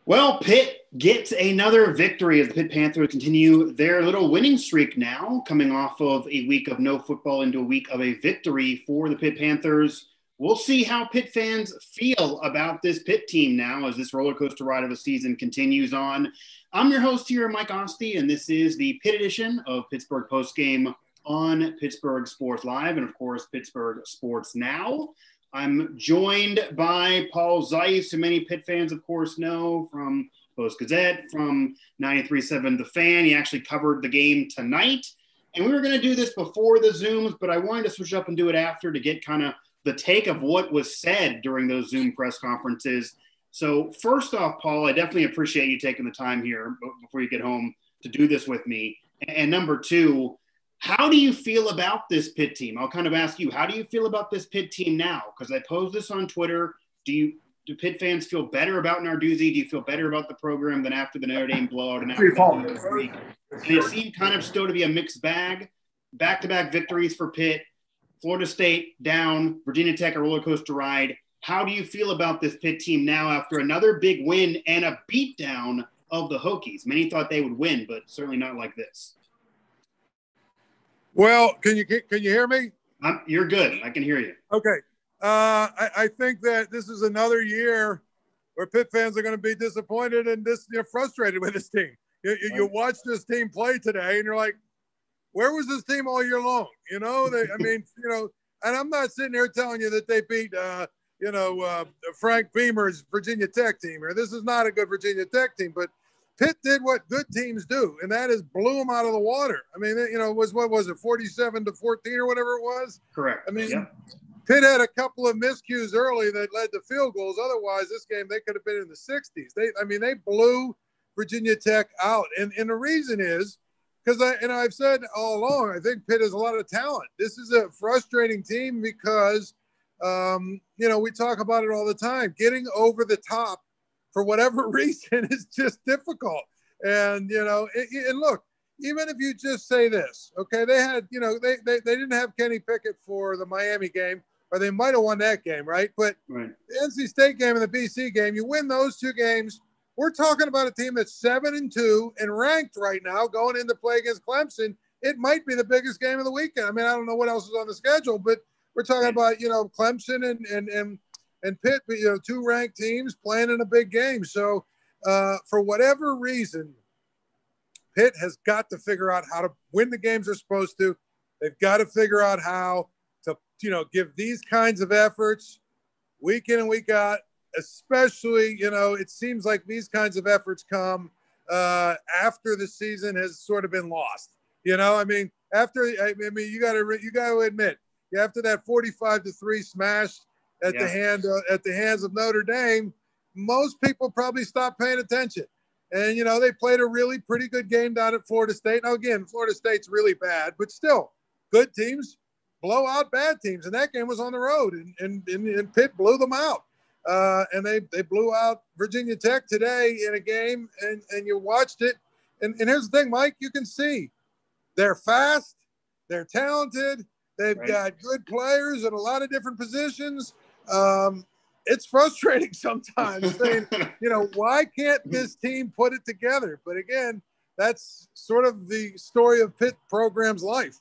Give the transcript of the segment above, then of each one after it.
Well, Pitt gets another victory as the Pitt Panthers continue their little winning streak now, coming off of a week of no football into a week of a victory for the Pitt Panthers. We'll see how Pitt fans feel about this Pitt team now as this roller coaster ride of a season continues on. I'm your host here, Mike Osti, and this is the Pitt edition of Pittsburgh Postgame on Pittsburgh Sports Live and, of course, Pittsburgh Sports Now. I'm joined by Paul Zeise, who many Pitt fans, of course, know from Post-Gazette, from 93.7 The Fan. He actually covered the game tonight. And we were going to do this before the Zooms, but I wanted to switch up and do it after to get kind of the take of what was said during those Zoom press conferences. So first off, Paul, I definitely appreciate you taking the time here before you get home to do this with me. And number two, how do you feel about this Pitt team? I'll kind of ask you, how do you feel about this Pitt team now? Because I posed this on Twitter. Do Pitt fans feel better about Narduzzi? Do you feel better about the program than after the Notre Dame blowout and after the week? And it seemed kind of still to be a mixed bag. Back-to-back victories for Pitt. Florida State down, Virginia Tech a roller coaster ride. How do you feel about this Pitt team now after another big win and a beatdown of the Hokies? Many thought they would win, but certainly not like this. Well, can you hear me? You're good. I can hear you. Okay. I think that this is another year where Pitt fans are going to be disappointed and frustrated with this team. You watch this team play today, and you're like, where was this team all year long? And I'm not sitting here telling you that they beat, Frank Beamer's Virginia Tech team, or this is not a good Virginia Tech team, but Pitt did what good teams do, and that is blew them out of the water. I mean, it was 47-14 or whatever it was? Correct. I mean, Pitt had a couple of miscues early that led to field goals. Otherwise, this game, they could have been in the 60s. They blew Virginia Tech out. And the reason is because I've said all along, I think Pitt has a lot of talent. This is a frustrating team because, we talk about it all the time. Getting over the top for whatever reason is just difficult. And, and look, even if you just say this, okay, they had, they didn't have Kenny Pickett for the Miami game, or they might have won that game, right? But right. The NC State game and the BC game, you win those two games. We're talking about a team that's 7-2 and ranked right now going into play against Clemson. It might be the biggest game of the weekend. I mean, I don't know what else is on the schedule, but we're talking about, Clemson and Pitt, two ranked teams playing in a big game. So for whatever reason, Pitt has got to figure out how to win the games they're supposed to. They've got to figure out how to, give these kinds of efforts week in and week out, especially, it seems like these kinds of efforts come after the season has sort of been lost. You got to admit, after that 45-3 smash at the hands of Notre Dame, most people probably stopped paying attention. And, they played a really pretty good game down at Florida State. Now, again, Florida State's really bad, but still, good teams blow out bad teams. And that game was on the road, and Pitt blew them out. And they blew out Virginia Tech today in a game, and you watched it. And here's the thing, Mike, you can see they're fast, they're talented, they've got good players in a lot of different positions. It's frustrating sometimes saying, why can't this team put it together? But again, that's sort of the story of Pitt program's life.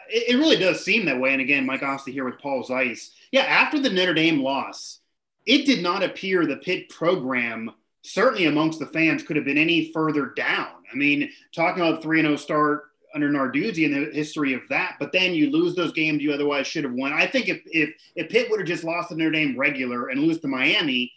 It really does seem that way. And again, Mike Osti here with Paul Zeise. Yeah, after the Notre Dame loss, it did not appear the Pitt program, certainly amongst the fans, could have been any further down. I mean, talking about 3-0 start under Narduzzi and the history of that, but then you lose those games you otherwise should have won. I think if Pitt would have just lost to Notre Dame regular and lose to Miami,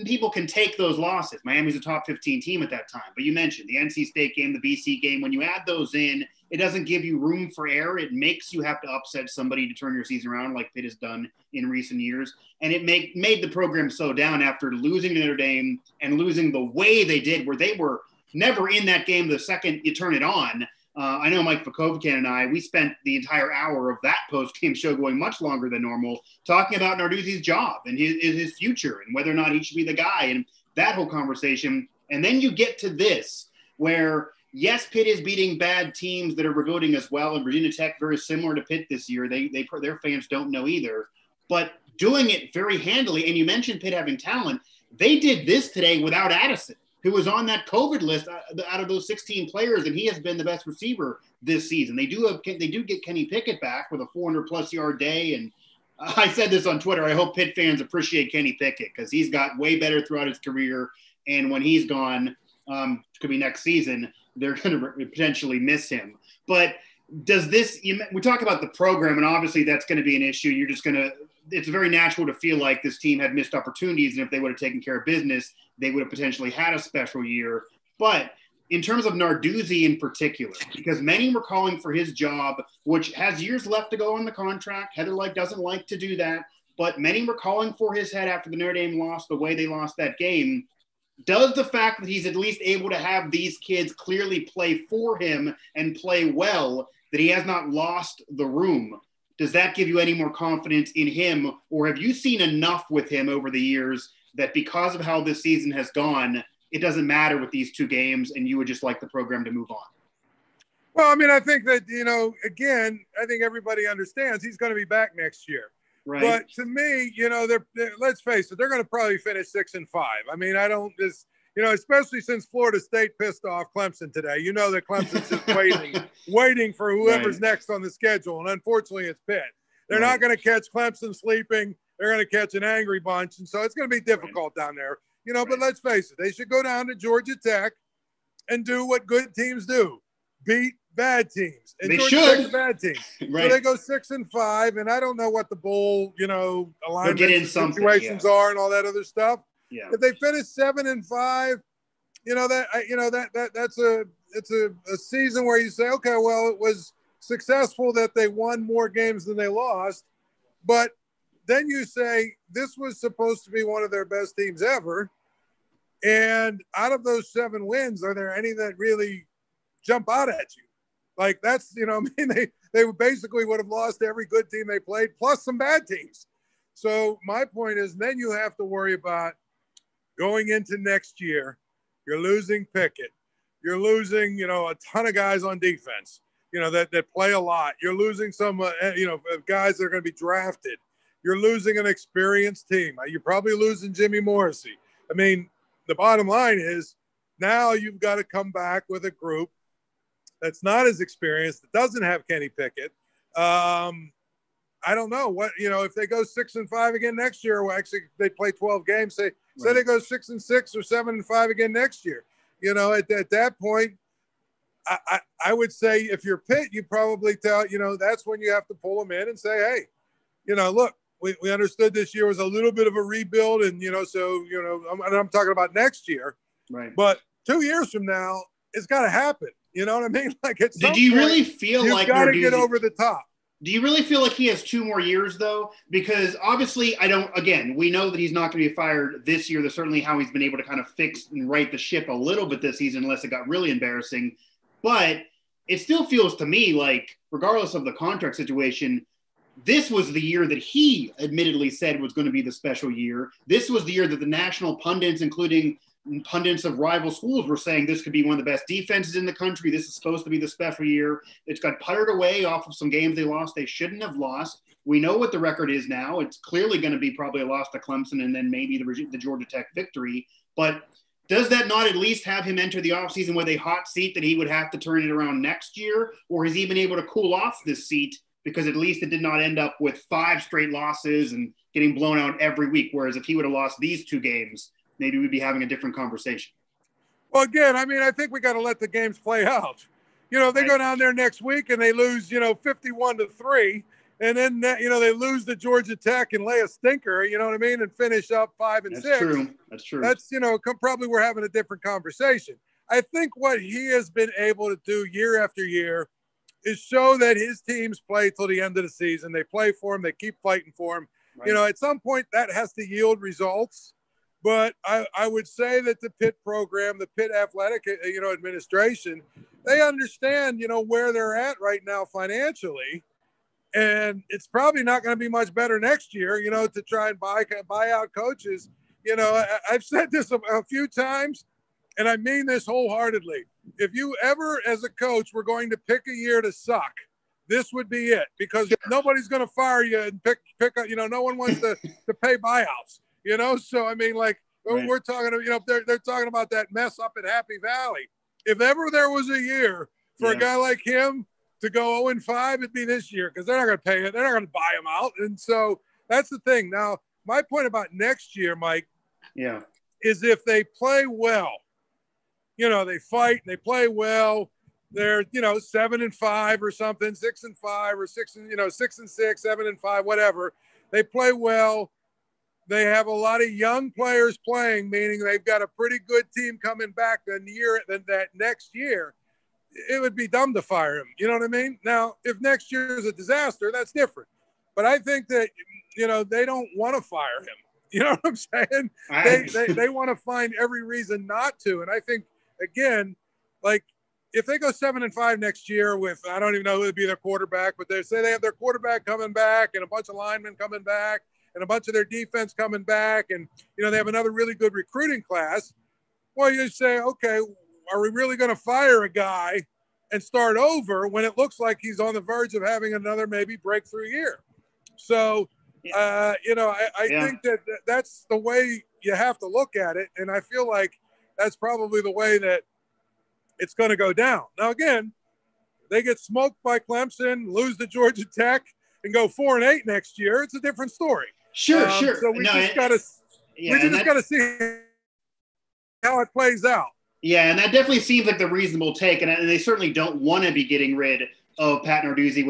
people can take those losses. Miami's a top 15 team at that time. But you mentioned the NC State game, the BC game. When you add those in, it doesn't give you room for error. It makes you have to upset somebody to turn your season around like Pitt has done in recent years. And it made the program slow down after losing to Notre Dame and losing the way they did, where they were never in that game the second you turn it on. I know Mike Vukovican and I, we spent the entire hour of that post-game show going much longer than normal, talking about Narduzzi's job and his future and whether or not he should be the guy and that whole conversation. And then you get to this where, yes, Pitt is beating bad teams that are rebuilding as well, and Virginia Tech very similar to Pitt this year. Their fans don't know either. But doing it very handily, and you mentioned Pitt having talent, they did this today without Addison, who was on that COVID list out of those 16 players, and he has been the best receiver this season. They do get Kenny Pickett back with a 400-plus yard day, and I said this on Twitter. I hope Pitt fans appreciate Kenny Pickett because he's got way better throughout his career, and when he's gone, could be next season, they're going to potentially miss him. But does this – we talk about the program, and obviously that's going to be an issue. You're just going to – it's very natural to feel like this team had missed opportunities, and if they would have taken care of business, they would have potentially had a special year. But in terms of Narduzzi in particular, because many were calling for his job, which has years left to go on the contract. Heather Lyke doesn't like to do that, but many were calling for his head after the Notre Dame lost the way they lost that game. Does the fact that he's at least able to have these kids clearly play for him and play well, that he has not lost the room, does that give you any more confidence in him? Or have you seen enough with him over the years that because of how this season has gone, it doesn't matter with these two games and you would just like the program to move on? Well, I mean, I think that, again, I think everybody understands he's going to be back next year. Right. But to me, they're let's face it, they're going to probably finish 6-5. I mean, I don't just, especially since Florida State pissed off Clemson today. That Clemson's just waiting for whoever's next on the schedule. And unfortunately, it's Pitt. They're not going to catch Clemson sleeping. They're going to catch an angry bunch. And so it's going to be difficult down there. But let's face it, they should go down to Georgia Tech and do what good teams do, beat bad teams. And they Georgia Tech's a bad team. Right. So they go 6-5, and I don't know what the bowl, alignment situations are and all that other stuff. Yeah. If they finish 7-5, that's a season where you say, okay, well, it was successful that they won more games than they lost, but then you say this was supposed to be one of their best teams ever. And out of those 7 wins, are there any that really jump out at you? Like that's, they basically would have lost every good team they played, plus some bad teams. So my point is then you have to worry about going into next year. You're losing Pickett. You're losing, a ton of guys on defense, that play a lot. You're losing some, guys that are going to be drafted. You're losing an experienced team. You're probably losing Jimmy Morrissey. I mean, the bottom line is now you've got to come back with a group that's not as experienced, that doesn't have Kenny Pickett. I don't know what, if they go 6-5 again next year, well, actually they play 12 games, say they go 6-6 or 7-5 again next year. At that point, I would say if you're Pitt, you probably tell, that's when you have to pull them in and say, hey, look, we understood this year was a little bit of a rebuild. And, I'm talking about next year, right? But 2 years from now, it's got to happen. You know what I mean? Like, did you really feel like you've got to get over the top? Do you really feel like he has 2 more years though? Because obviously we know that he's not going to be fired this year. That's certainly how he's been able to kind of fix and right the ship a little bit this season, unless it got really embarrassing. But it still feels to me like, regardless of the contract situation, this was the year that he admittedly said was going to be the special year. This was the year that the national pundits, including pundits of rival schools, were saying this could be one of the best defenses in the country. This is supposed to be the special year. It's got puttered away off of some games they lost. They shouldn't have lost. We know what the record is now. It's clearly going to be probably a loss to Clemson and then maybe the Georgia Tech victory. But does that not at least have him enter the offseason with a hot seat that he would have to turn it around next year? Or has he been able to cool off this seat because at least it did not end up with 5 straight losses and getting blown out every week? Whereas if he would have lost these 2 games, maybe we'd be having a different conversation. Well, again, I mean, I think we got to let the games play out. They go down there next week and they lose, 51-3. And then, they lose to Georgia Tech and lay a stinker, you know what I mean? And finish up 5-6. That's true. That's, probably we're having a different conversation. I think what he has been able to do year after year is show that his teams play till the end of the season. They play for him. They keep fighting for him. Right. At some point that has to yield results. But I would say that the Pitt program, the Pitt athletic, administration, they understand, where they're at right now financially. And it's probably not going to be much better next year, to try and buy out coaches. I've said this a few times, and I mean this wholeheartedly. If you ever, as a coach, were going to pick a year to suck, this would be it, because nobody's going to fire you and pick up, no one wants to pay buyouts. So, I mean, like, Right. We're talking, they're talking about that mess up at Happy Valley. If ever there was a year for a guy like him to go 0-5, it'd be this year, because they're not going to pay it. They're not going to buy him out. And so that's the thing. Now, my point about next year, Mike, is if they play well, they fight and they play well, they're 7-5 or something, 6-5 or 6-6, 7-5, whatever. They play well. They have a lot of young players playing, meaning they've got a pretty good team coming back that next year. It would be dumb to fire him. You know what I mean? Now, if next year is a disaster, that's different. But I think that, they don't want to fire him. You know what I'm saying? They want to find every reason not to. And I think, again, like, if they go 7-5 next year with, I don't even know who would be their quarterback, but they say they have their quarterback coming back and a bunch of linemen coming back and a bunch of their defense coming back, and, they have another really good recruiting class. Well, you say, okay, are we really going to fire a guy and start over when it looks like he's on the verge of having another maybe breakthrough year? So, I think that that's the way you have to look at it. And I feel like that's probably the way that it's going to go down. Now, again, they get smoked by Clemson, lose to Georgia Tech, and go 4-8 next year. It's a different story. Sure. So we just got to see how it plays out. Yeah, and that definitely seems like the reasonable take, and they certainly don't want to be getting rid of Pat Narduzzi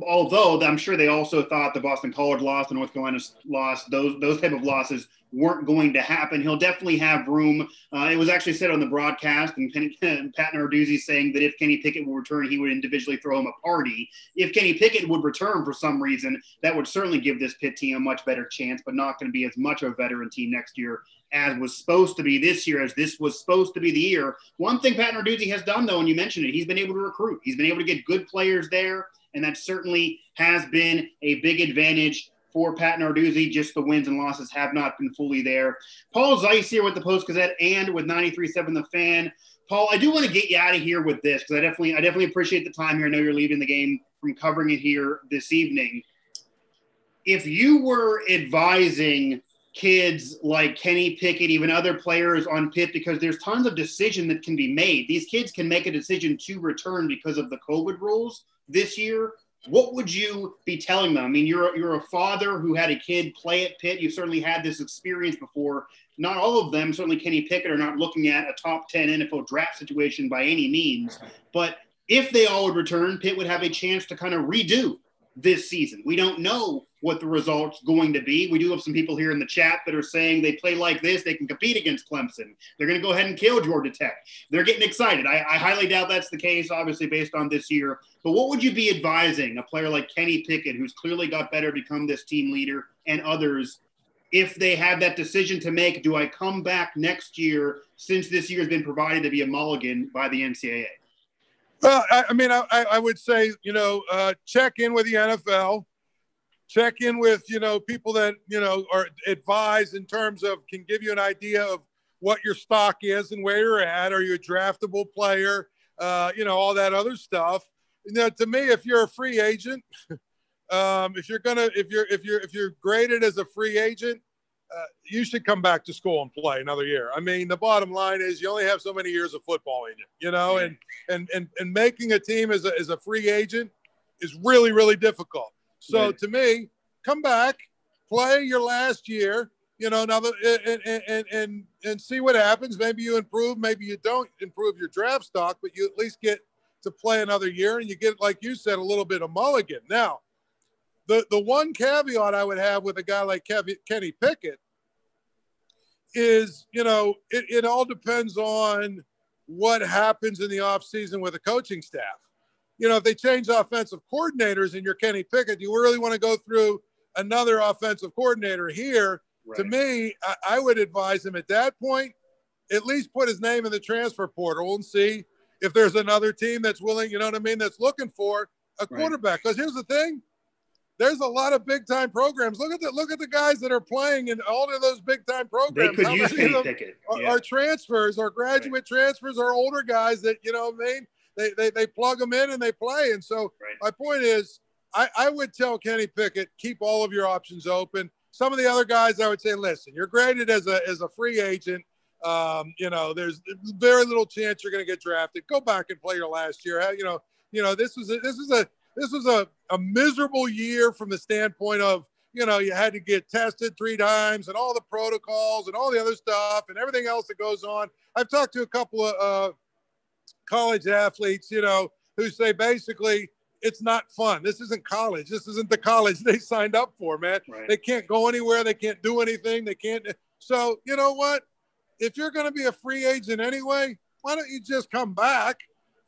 although I'm sure they also thought the Boston College loss and North Carolina loss, those type of losses weren't going to happen. He'll definitely have room. It was actually said on the broadcast, and Pat Narduzzi saying that if Kenny Pickett will return, he would individually throw him a party. If Kenny Pickett would return for some reason, that would certainly give this Pitt team a much better chance, but not going to be as much of a veteran team next year as was supposed to be this year, as this was supposed to be the year. One thing Pat Narduzzi has done, though, and you mentioned it, he's been able to recruit. He's been able to get good players there, and that certainly has been a big advantage for Pat Narduzzi. Just the wins and losses have not been fully there. Paul Zeiss here with the Post-Gazette and with 93.7 The Fan. Paul, I do want to get you out of here with this, because I definitely appreciate the time here. I know you're leaving the game from covering it here this evening. If you were advising kids like Kenny Pickett, even other players on Pitt, because there's tons of decision that can be made. These kids can make a decision to return because of the COVID rules this year. What would you be telling them? I mean, you're a father who had a kid play at Pitt. You've certainly had this experience before. Not all of them, certainly Kenny Pickett, are not looking at a top 10 NFL draft situation by any means. But if they all would return, Pitt would have a chance to kind of redo this season. We don't know what the result's going to be. We do have some people here in the chat that are saying they play like this, they can compete against Clemson. They're going to go ahead and kill Georgia Tech. They're getting excited. I highly doubt that's the case, obviously, based on this year. But what would you be advising a player like Kenny Pickett, who's clearly got better to become this team leader, and others, if they have that decision to make? Do I come back next year, since this year has been provided to be a mulligan by the NCAA? Well, I would say, check in with the NFL. Check in with, people that, are advised in terms of, can give you an idea of what your stock is and where you're at. Are you a draftable player? All that other stuff. To me, if you're a free agent, if you're graded as a free agent, you should come back to school and play another year. I mean, the bottom line is you only have so many years of football in you, and making a team as a free agent is really, really difficult. So to me, come back, play your last year, now and see what happens. Maybe you improve, maybe you don't improve your draft stock, but you at least get to play another year, and you get, like you said, a little bit of mulligan. Now, the one caveat I would have with a guy like Kenny Pickett is, it all depends on what happens in the offseason with the coaching staff. If they change offensive coordinators and you're Kenny Pickett, do you really want to go through another offensive coordinator here? Right. To me, I would advise him at that point, at least put his name in the transfer portal and see if there's another team that's willing, that's looking for a quarterback. Because here's the thing. There's a lot of big-time programs. Look at the guys that are playing in all of those big-time programs. They could use Kenny Pickett. Are transfers, or graduate transfers, or older guys that, They plug them in and they play. And so my point is, I would tell Kenny Pickett, keep all of your options open, some of the other guys, I would say, listen, you're graded as a free agent. There's very little chance you're going to get drafted. Go back and play your last year. This was a miserable year from the standpoint of, you had to get tested 3 times and all the protocols and all the other stuff and everything else that goes on. I've talked to a couple of college athletes, who say basically it's not fun. This isn't college. This isn't the college they signed up for, man. Right. They can't go anywhere. They can't do anything. They can't. So you know what? If you're going to be a free agent anyway, why don't you just come back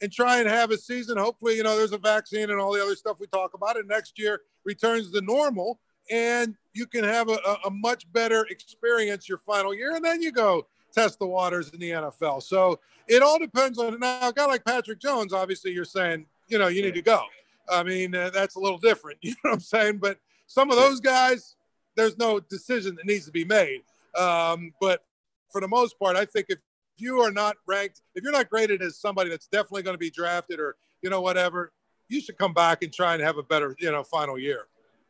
and try and have a season? Hopefully, there's a vaccine and all the other stuff we talk about, and next year returns to normal, and you can have a much better experience your final year, and then you go test the waters in the NFL. So it all depends on – now, a guy like Patrick Jones, obviously you're saying, you need to go. I mean, that's a little different, you know what I'm saying? But some of those guys, there's no decision that needs to be made. But for the most part, I think if you are not ranked, if you're not graded as somebody that's definitely going to be drafted or, whatever, you should come back and try and have a better, final year.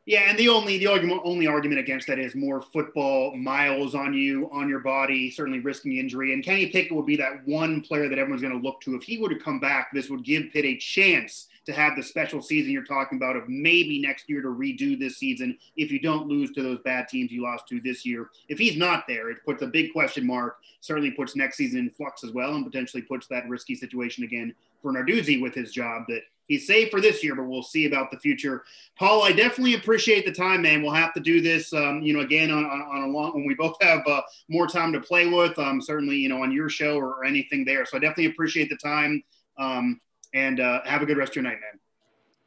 Yeah, and the only argument against that is more football miles on you, on your body, certainly risking injury. And Kenny Pickett would be that one player that everyone's going to look to. If he were to come back, this would give Pitt a chance to have the special season you're talking about of maybe next year to redo this season if you don't lose to those bad teams you lost to this year. If he's not there, it puts a big question mark, certainly puts next season in flux as well, and potentially puts that risky situation again for Narduzzi with his job that he's safe for this year, but we'll see about the future. Paul, I definitely appreciate the time, man. We'll have to do this, again on a long, when we both have more time to play with, certainly, on your show or anything there. So I definitely appreciate the time. And have a good rest of your night, man.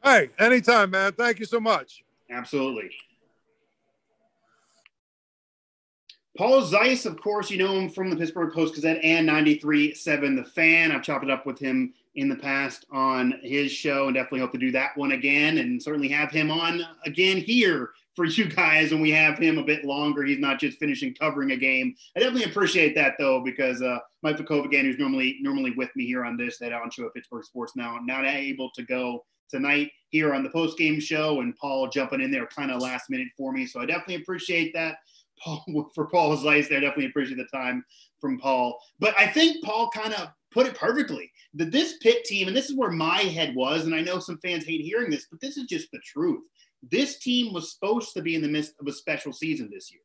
Hey, anytime, man. Thank you so much. Absolutely. Paul Zeise, of course, you know him from the Pittsburgh Post-Gazette and 93.7 The Fan. I've chopped it up with him in the past on his show and definitely hope to do that one again and certainly have him on again here for you guys when we have him a bit longer. He's not just finishing covering a game. I definitely appreciate that, though, because Mike Vukovic, who's normally with me here on this, that on show at Pittsburgh Sports Now, not able to go tonight here on the post-game show, and Paul jumping in there kind of last minute for me. So I definitely appreciate that. For Paul Zeise, I definitely appreciate the time from Paul. But I think Paul kind of put it perfectly, that this Pitt team, and this is where my head was, and I know some fans hate hearing this, but this is just the truth. This team was supposed to be in the midst of a special season this year.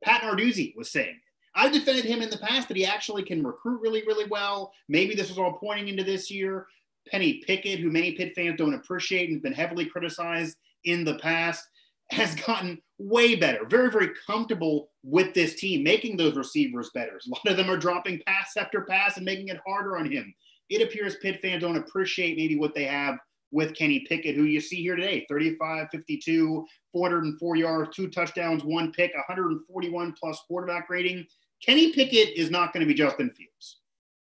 Pat Narduzzi was saying it. I've defended him in the past that he actually can recruit really, really well. Maybe this was all pointing into this year. Kenny Pickett, who many Pitt fans don't appreciate and has been heavily criticized in the past, has gotten way better, very, very comfortable with this team, making those receivers better. A lot of them are dropping pass after pass and making it harder on him. It appears Pitt fans don't appreciate maybe what they have with Kenny Pickett, who you see here today, 35, 52, 404 yards, 2 touchdowns, 1 pick, 141 plus quarterback rating. Kenny Pickett is not going to be Justin Fields.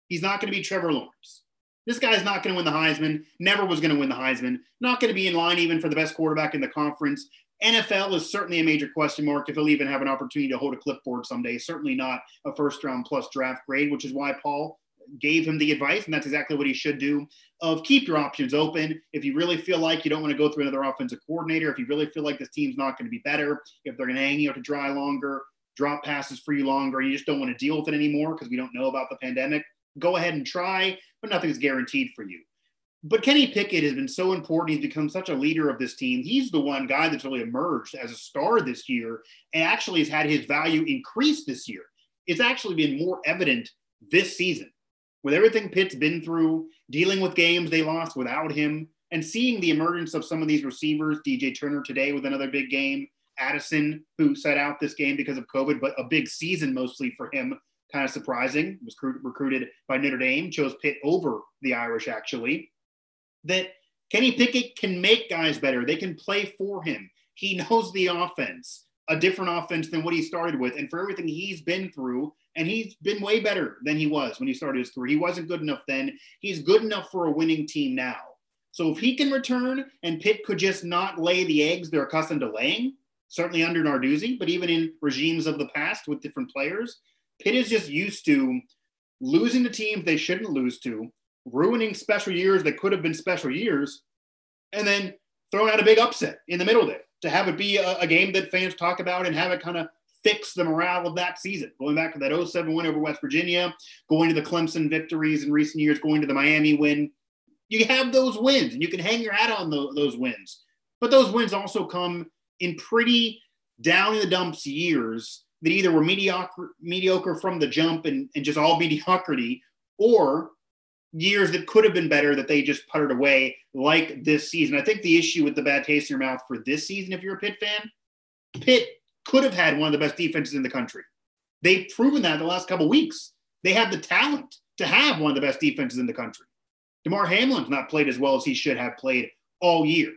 He's not going to be Trevor Lawrence. This guy's not going to win the Heisman, never was going to win the Heisman, not going to be in line even for the best quarterback in the conference. NFL is certainly a major question mark if he'll even have an opportunity to hold a clipboard someday. Certainly not a first-round plus draft grade, which is why Paul gave him the advice, and that's exactly what he should do, of keep your options open. If you really feel like you don't want to go through another offensive coordinator, if you really feel like this team's not going to be better, if they're going to hang you out to dry longer, drop passes for you longer, and you just don't want to deal with it anymore because we don't know about the pandemic, go ahead and try, but nothing's guaranteed for you. But Kenny Pickett has been so important. He's become such a leader of this team. He's the one guy that's really emerged as a star this year and actually has had his value increase this year. It's actually been more evident this season with everything Pitt's been through, dealing with games they lost without him, and seeing the emergence of some of these receivers, DJ Turner today with another big game, Addison, who sat out this game because of COVID, but a big season mostly for him, kind of surprising, was recruited by Notre Dame, chose Pitt over the Irish actually, that Kenny Pickett can make guys better. They can play for him. He knows the offense, a different offense than what he started with, and for everything he's been through, and he's been way better than he was when he started his career. He wasn't good enough then. He's good enough for a winning team now. So if he can return and Pitt could just not lay the eggs they're accustomed to laying, certainly under Narduzzi, but even in regimes of the past with different players, Pitt is just used to losing to teams they shouldn't lose to, ruining special years that could have been special years, and then throwing out a big upset in the middle there to have it be a game that fans talk about and have it kind of fix the morale of that season. Going back to that 0-7 win over West Virginia, going to the Clemson victories in recent years, going to the Miami win. You have those wins, and you can hang your hat on those wins. But those wins also come in pretty down-in-the-dumps years that either were mediocre from the jump and just all mediocrity, or years that could have been better that they just puttered away, like this season. I think the issue with the bad taste in your mouth for this season, if you're a Pitt fan, Pitt could have had one of the best defenses in the country. They've proven that the last couple of weeks. They have the talent to have one of the best defenses in the country. DeMar Hamlin's not played as well as he should have played all year.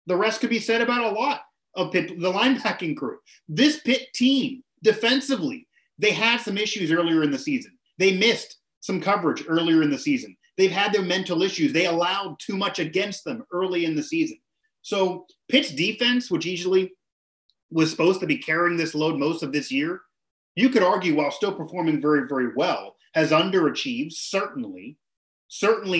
The rest could be said about a lot of Pitt, the linebacking crew. This Pitt team, defensively, they had some issues earlier in the season. They missed some coverage earlier in the season. They've had their mental issues. They allowed too much against them early in the season. So Pitt's defense, which usually was supposed to be carrying this load most of this year, you could argue, while still performing very, very well, has underachieved, certainly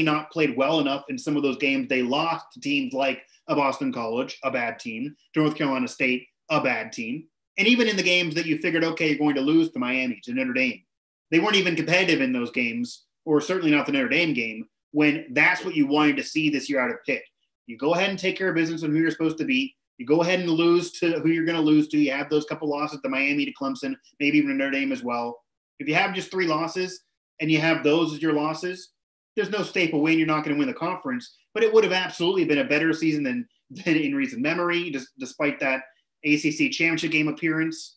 not played well enough in some of those games. They lost to teams like a Boston College, a bad team, to North Carolina State, a bad team. And even in the games that you figured, okay, you're going to lose to Miami, to Notre Dame, they weren't even competitive in those games, or certainly not the Notre Dame game, when that's what you wanted to see this year out of Pitt. You go ahead and take care of business on who you're supposed to beat. You go ahead and lose to who you're going to lose to. You have those couple losses to Miami, to Clemson, maybe even to Notre Dame as well. If you have just 3 losses and you have those as your losses, there's no staple win. You're not going to win the conference, but it would have absolutely been a better season than in recent memory, despite that ACC championship game appearance.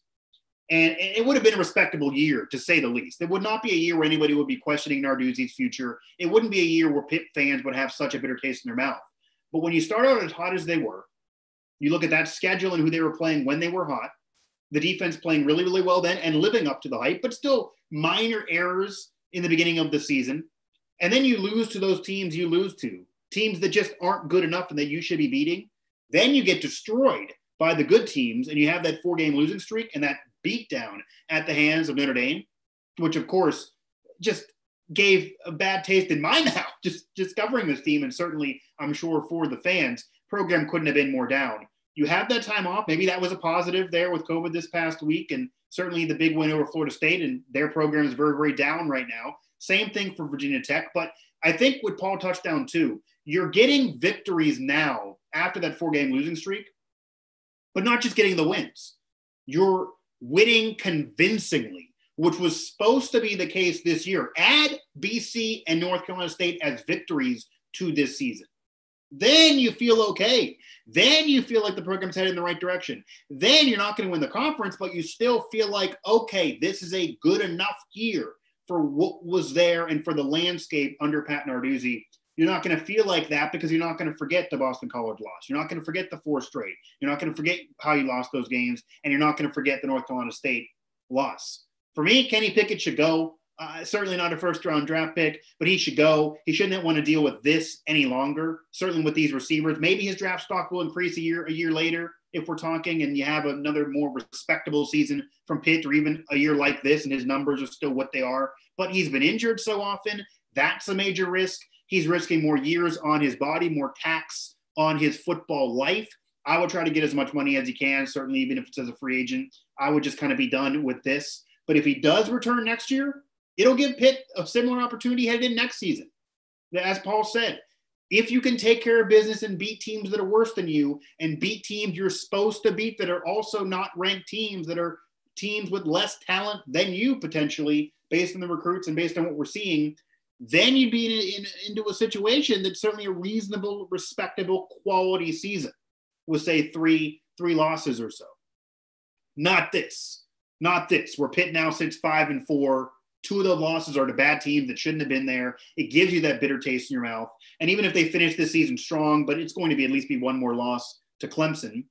And it would have been a respectable year, to say the least. It would not be a year where anybody would be questioning Narduzzi's future. It wouldn't be a year where Pitt fans would have such a bitter taste in their mouth. But when you start out as hot as they were, you look at that schedule and who they were playing when they were hot, the defense playing really, really well then and living up to the hype, but still minor errors in the beginning of the season. And then you lose to those teams you lose to, teams that just aren't good enough and that you should be beating. Then you get destroyed by the good teams, and you have that 4-game losing streak and that beatdown at the hands of Notre Dame, which, of course, just gave a bad taste in my mouth just covering this team, and certainly, I'm sure, for the fans. Program couldn't have been more down. You have that time off. Maybe that was a positive there with COVID this past week, and certainly the big win over Florida State, and their program is very, very down right now. Same thing for Virginia Tech. But I think with Paul touchdown too, you're getting victories now after that 4-game losing streak, but not just getting the wins. You're winning convincingly, which was supposed to be the case this year. Add BC and North Carolina State as victories to this season. Then you feel okay. Then you feel like the program's headed in the right direction. Then you're not going to win the conference, but you still feel like, okay, this is a good enough year for what was there and for the landscape under Pat Narduzzi. You're not going to feel like that because you're not going to forget the Boston College loss. You're not going to forget the 4 straight. You're not going to forget how you lost those games, and you're not going to forget the North Carolina State loss. For me, Kenny Pickett should go. Certainly not a first-round draft pick, but he should go. He shouldn't want to deal with this any longer, certainly with these receivers. Maybe his draft stock will increase a year later if we're talking, and you have another more respectable season from Pitt, or even a year like this, and his numbers are still what they are. But he's been injured so often. That's a major risk. He's risking more years on his body, more tax on his football life. I would try to get as much money as he can, certainly even if it's as a free agent. I would just kind of be done with this. But if he does return next year, it'll give Pitt a similar opportunity headed in next season. As Paul said, if you can take care of business and beat teams that are worse than you and beat teams you're supposed to beat that are also not ranked teams, that are teams with less talent than you potentially, based on the recruits and based on what we're seeing, then you'd be into a situation that's certainly a reasonable, respectable, quality season with, say, three losses or so. Not this, where Pitt now sits 5-4. 2 of the losses are to bad teams that shouldn't have been there. It gives you that bitter taste in your mouth. And even if they finish this season strong, but it's going to be at least be 1 more loss to Clemson,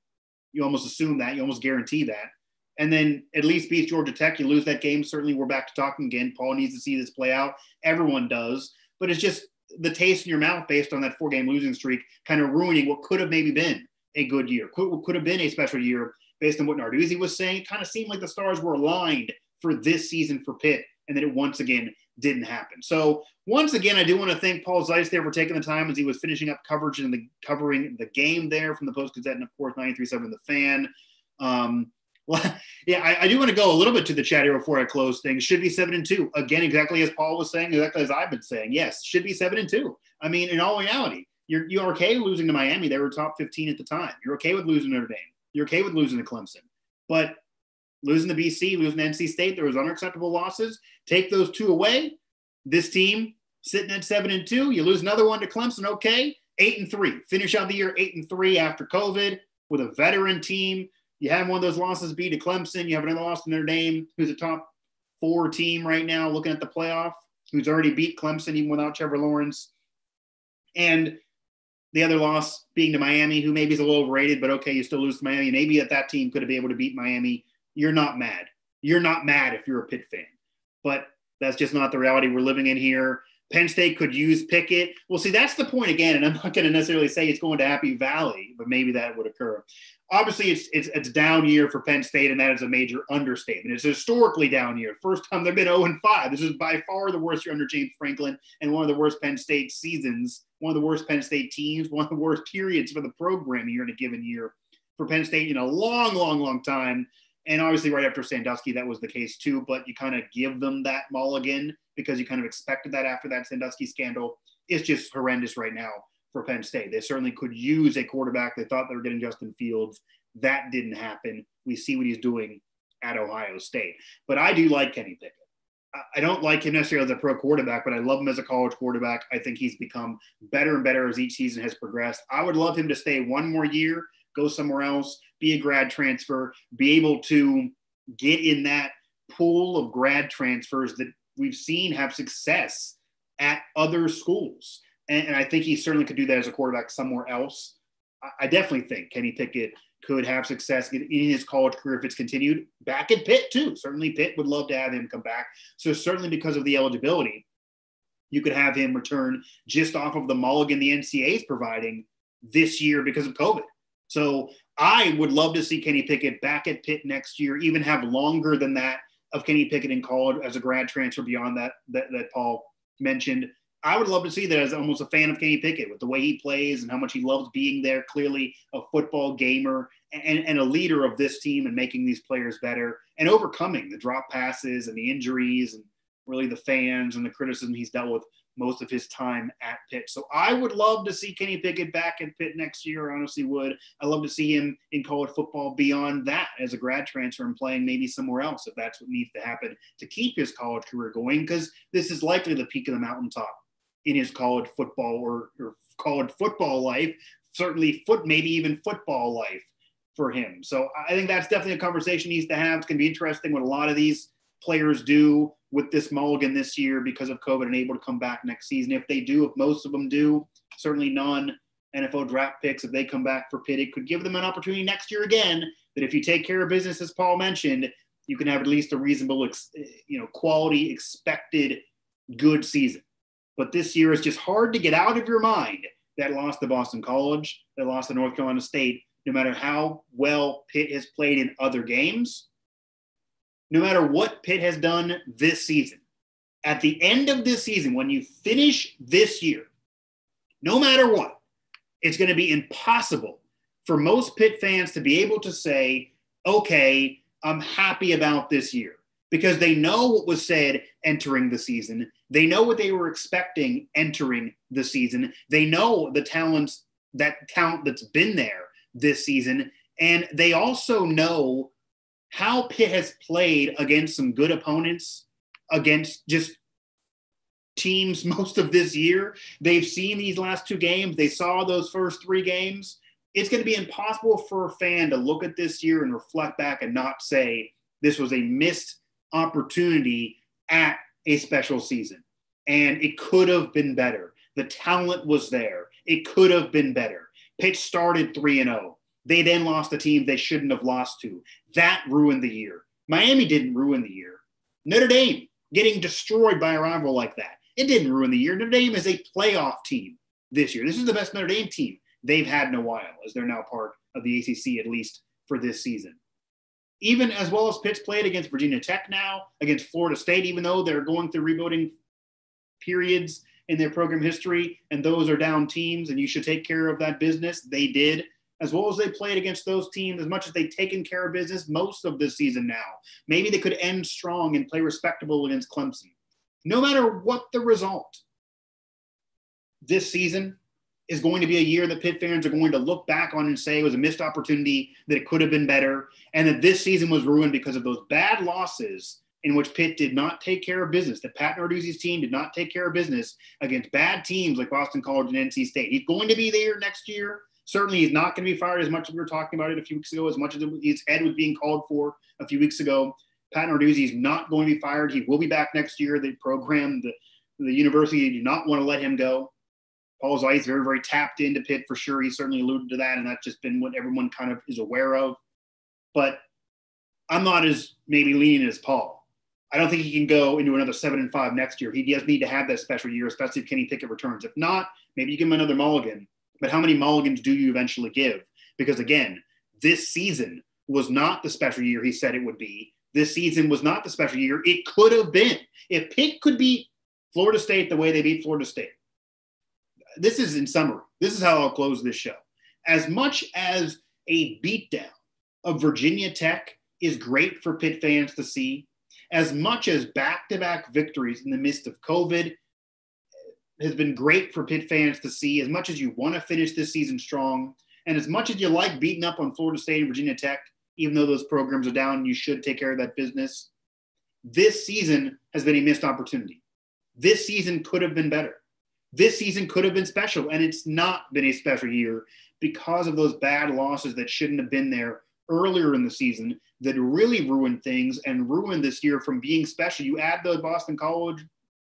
you almost assume that, you almost guarantee that. And then at least beat Georgia Tech. You lose that game, certainly we're back to talking again. Paul needs to see this play out. Everyone does. But it's just the taste in your mouth based on that 4-game losing streak kind of ruining what could have maybe been a good year, could have been a special year based on what Narduzzi was saying. It kind of seemed like the stars were aligned for this season for Pitt. and then it once again didn't happen. So once again, I do want to thank Paul Zeitz there for taking the time as he was finishing up coverage and covering the game there from the Post-Gazette and, of course, 93.7 The Fan. Well, yeah, I do want to go a little bit to the chat here before I close things. Should be 7-2. Again, exactly as Paul was saying, exactly as I've been saying. Yes, should be 7-2. I mean, in all reality, you're okay with losing to Miami. They were top 15 at the time. You're okay with losing to Notre Dame. You're okay with losing to Clemson. But losing to BC, losing to NC State, there was unacceptable losses. Take those two away. This team sitting at 7-2. You lose another one to Clemson, okay. 8-3. Finish out the year 8-3 after COVID with a veteran team. You have one of those losses be to Clemson. You have another loss to Notre Dame, who's a top 4 team right now looking at the playoff, who's already beat Clemson even without Trevor Lawrence. And the other loss being to Miami, who maybe is a little overrated, but okay, you still lose to Miami. Maybe that team could have been able to beat Miami. You're not mad. You're not mad if you're a Pitt fan. But that's just not the reality we're living in here. Penn State could use Pickett. Well, see, that's the point again, and I'm not going to necessarily say it's going to Happy Valley, but maybe that would occur. Obviously, it's a down year for Penn State, and that is a major understatement. It's a historically down year. First time they've been 0-5. This is by far the worst year under James Franklin and one of the worst Penn State seasons, one of the worst Penn State teams, one of the worst periods for the program here in a given year for Penn State in a long, long, long time. And obviously right after Sandusky, that was the case too, but you kind of give them that mulligan because you kind of expected that after that Sandusky scandal. It's just horrendous right now for Penn State. They certainly could use a quarterback. They thought they were getting Justin Fields. That didn't happen. We see what he's doing at Ohio State. But I do like Kenny Pickett. I don't like him necessarily as a pro quarterback, but I love him as a college quarterback. I think he's become better and better as each season has progressed. I would love him to stay one more year, go somewhere else, be a grad transfer, be able to get in that pool of grad transfers that we've seen have success at other schools. And I think he certainly could do that as a quarterback somewhere else. I definitely think Kenny Pickett could have success in his college career if it's continued. Back at Pitt, too. Certainly Pitt would love to have him come back. So certainly because of the eligibility, you could have him return just off of the mulligan the NCAA is providing this year because of COVID. So I would love to see Kenny Pickett back at Pitt next year, even have longer than that of Kenny Pickett in college as a grad transfer beyond that Paul mentioned. I would love to see that as almost a fan of Kenny Pickett with the way he plays and how much he loves being there, clearly a football gamer and a leader of this team and making these players better and overcoming the drop passes and the injuries and really the fans and the criticism he's dealt with most of his time at Pitt. So I would love to see Kenny Pickett back at Pitt next year. I honestly would. I'd love to see him in college football beyond that as a grad transfer and playing maybe somewhere else if that's what needs to happen to keep his college career going, because this is likely the peak of the mountaintop in his college football or college football life, certainly maybe even football life for him. So I think that's definitely a conversation he needs to have. It's going to be interesting what a lot of these players do with this mulligan this year because of COVID and able to come back next season. If they do, if most of them do, certainly non-NFL draft picks, if they come back for Pitt, it could give them an opportunity next year again that if you take care of business, as Paul mentioned, you can have at least a reasonable, quality expected good season. But this year is just hard to get out of your mind that loss to Boston College, that loss to North Carolina State, no matter how well Pitt has played in other games, no matter what Pitt has done this season. At the end of this season, when you finish this year, no matter what, it's going to be impossible for most Pitt fans to be able to say, okay, I'm happy about this year, because they know what was said entering the season. They know what they were expecting entering the season. They know the talent that's been there this season. And they also know how Pitt has played against some good opponents, against just teams most of this year. They've seen these last 2 games. They saw those first 3 games. It's going to be impossible for a fan to look at this year and reflect back and not say this was a missed opportunity at a special season. And it could have been better. The talent was there. It could have been better. Pitt started 3-0. They then lost a team they shouldn't have lost to. That ruined the year. Miami didn't ruin the year. Notre Dame getting destroyed by a rival like that, it didn't ruin the year. Notre Dame is a playoff team this year. This is the best Notre Dame team they've had in a while, as they're now part of the ACC, at least for this season. even as well as Pitt's played against Virginia Tech now, against Florida State, even though they're going through rebuilding periods in their program history, and those are down teams, and you should take care of that business. They did, as well as they played against those teams, as much as they've taken care of business most of this season now. Maybe they could end strong and play respectable against Clemson. No matter what the result, this season is going to be a year that Pitt fans are going to look back on and say it was a missed opportunity, that it could have been better, and that this season was ruined because of those bad losses in which Pitt did not take care of business, that Pat Narduzzi's team did not take care of business against bad teams like Boston College and NC State. He's going to be there next year. Certainly he's not going to be fired as much as we were talking about it a few weeks ago, as much as his head was being called for a few weeks ago. Pat Narduzzi is not going to be fired. He will be back next year. The program, the university do not want to let him go. Paul Zeise very, very tapped into Pitt for sure. He certainly alluded to that, and that's just been what everyone kind of is aware of. But I'm not as maybe leaning as Paul. I don't think he can go into another 7-5 next year. He does need to have that special year, especially if Kenny Pickett returns. If not, maybe you give him another mulligan. But how many mulligans do you eventually give? Because, again, this season was not the special year he said it would be. This season was not the special year it could have been. If Pitt could beat Florida State the way they beat Florida State, this is in summary. This is how I'll close this show. As much as a beatdown of Virginia Tech is great for Pitt fans to see, as much as back-to-back victories in the midst of COVID has been great for Pitt fans to see, as much as you want to finish this season strong, and as much as you like beating up on Florida State and Virginia Tech, even though those programs are down, you should take care of that business. This season has been a missed opportunity. This season could have been better. This season could have been special, and it's not been a special year because of those bad losses that shouldn't have been there earlier in the season that really ruined things and ruined this year from being special. You add the Boston College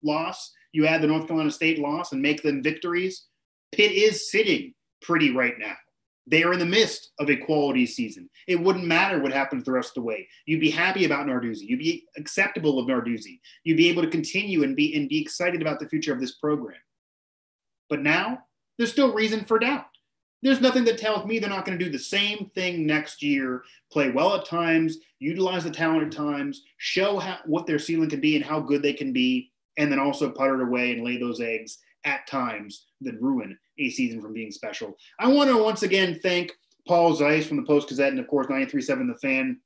loss, you add the North Carolina State loss and make them victories. Pitt is sitting pretty right now. They are in the midst of a quality season. It wouldn't matter what happens the rest of the way. You'd be happy about Narduzzi. You'd be acceptable of Narduzzi. You'd be able to continue and be excited about the future of this program. But now there's still reason for doubt. There's nothing that tells me they're not going to do the same thing next year, play well at times, utilize the talent at times, show what their ceiling can be and how good they can be, and then also putter it away and lay those eggs at times that ruin a season from being special. I want to once again thank Paul Zeise from the Post-Gazette and, of course, 93.7 The Fan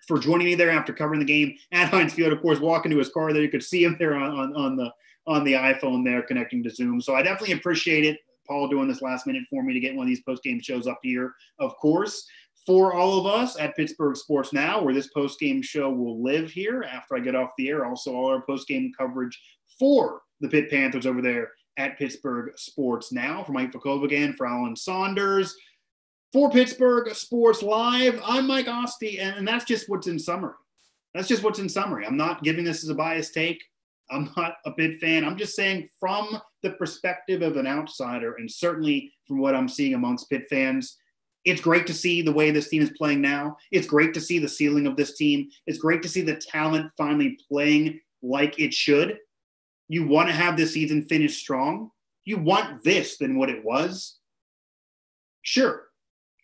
for joining me there after covering the game at Heinz Field. Of course, walking to his car there, you could see him there on the iPhone there connecting to Zoom. So I definitely appreciate it, Paul, doing this last minute for me to get one of these post-game shows up here. Of course, for all of us at Pittsburgh Sports Now, where this post-game show will live here after I get off the air, also all our post-game coverage for the Pitt Panthers over there at Pittsburgh Sports Now. For Mike Fakova again, for Alan Saunders, for Pittsburgh Sports Live, I'm Mike Ostie, and that's just what's in summary. That's just what's in summary. I'm not giving this as a biased take. I'm not a Pitt fan. I'm just saying from the perspective of an outsider, and certainly from what I'm seeing amongst Pitt fans, it's great to see the way this team is playing now. It's great to see the ceiling of this team. It's great to see the talent finally playing like it should. You want to have this season finish strong. You want this than what it was. Sure.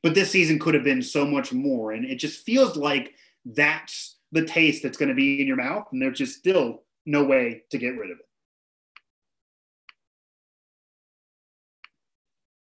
But this season could have been so much more. And it just feels like that's the taste that's going to be in your mouth. And there's just still no way to get rid of it.